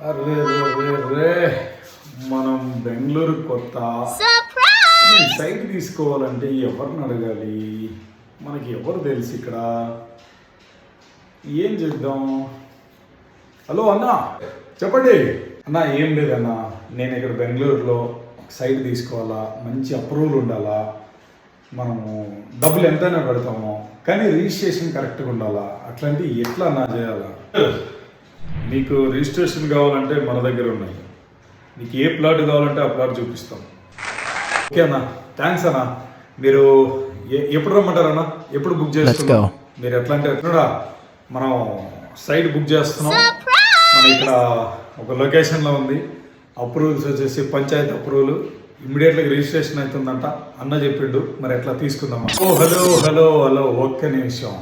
అరే రే రే మనం బెంగళూరు కొత్త సైట్ తీసుకోవాలంటే ఎవరిని అడగాలి? మనకి ఎవరు తెలుసు ఇక్కడ? ఏం చేద్దాం? హలో అన్నా, చెప్పండి అన్నా. ఏం లేదన్నా, నేను ఇక్కడ బెంగళూరులో సైట్ తీసుకోవాలా, మంచి అప్రూవల్ ఉండాలా, మనము డబ్బులు ఎంతైనా పెడతాము, కానీ రిజిస్ట్రేషన్ కరెక్ట్గా ఉండాలా. అట్లాంటి ఎట్లా అన్నా చేయాలా? మీకు రిజిస్ట్రేషన్ కావాలంటే మన దగ్గర ఉన్నాయి. మీకు ఏ ప్లాట్ కావాలంటే ఆ ప్లాట్ చూపిస్తాం. ఓకే అన్న, థ్యాంక్స్ అన్న. మీరు ఎప్పుడు రమ్మంటారన్నా? ఎప్పుడు బుక్ చేస్తున్నాం? మీరు ఎట్లా అంటే ఎట్లా మనం సైట్ బుక్ చేస్తున్నాం. మన ఇక్కడ ఒక లొకేషన్లో ఉంది. అప్రూవల్స్ వచ్చేసి పంచాయతీ అప్రూవల్, ఇమ్మీడియట్గా రిజిస్ట్రేషన్ అవుతుందంట అన్న చెప్పిండు. మరి ఎట్లా తీసుకుందామా? ఓ హలో హలో హలో, ఒక్క నిమిషం.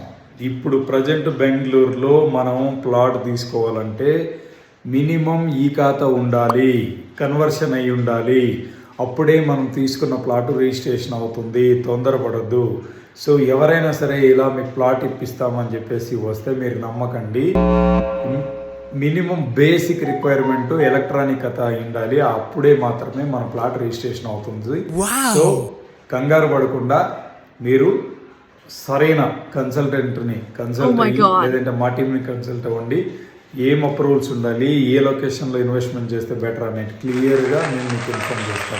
ఇప్పుడు ప్రజెంట్ బెంగళూరులో మనం ప్లాట్ తీసుకోవాలంటే మినిమం ఈ ఖాతా ఉండాలి, కన్వర్షన్ అయి ఉండాలి. అప్పుడే మనం తీసుకున్న ప్లాట్ రిజిస్ట్రేషన్ అవుతుంది. తొందరపడద్దు. సో ఎవరైనా సరే ఇలా మీకు ప్లాట్ ఇప్పిస్తామని చెప్పేసి వస్తే మీరు నమ్మకండి. మినిమం బేసిక్ రిక్వైర్మెంట్ ఎలక్ట్రానిక్ ఖాతా అయి ఉండాలి. అప్పుడే మాత్రమే మన ప్లాట్ రిజిస్ట్రేషన్ అవుతుంది. సో కంగారు పడకుండా మీరు సరైన కన్సల్టెంట్ని కన్సల్ట్ లేదంటే మా టీంని కన్సల్ట్ అవ్వండి. ఏం అప్రూవల్స్ ఉండాలి, ఏ లొకేషన్లో ఇన్వెస్ట్మెంట్ చేస్తే బెటర్ అనేది క్లియర్గా నేను మీకు ఇన్ఫార్మ్ చేస్తాను.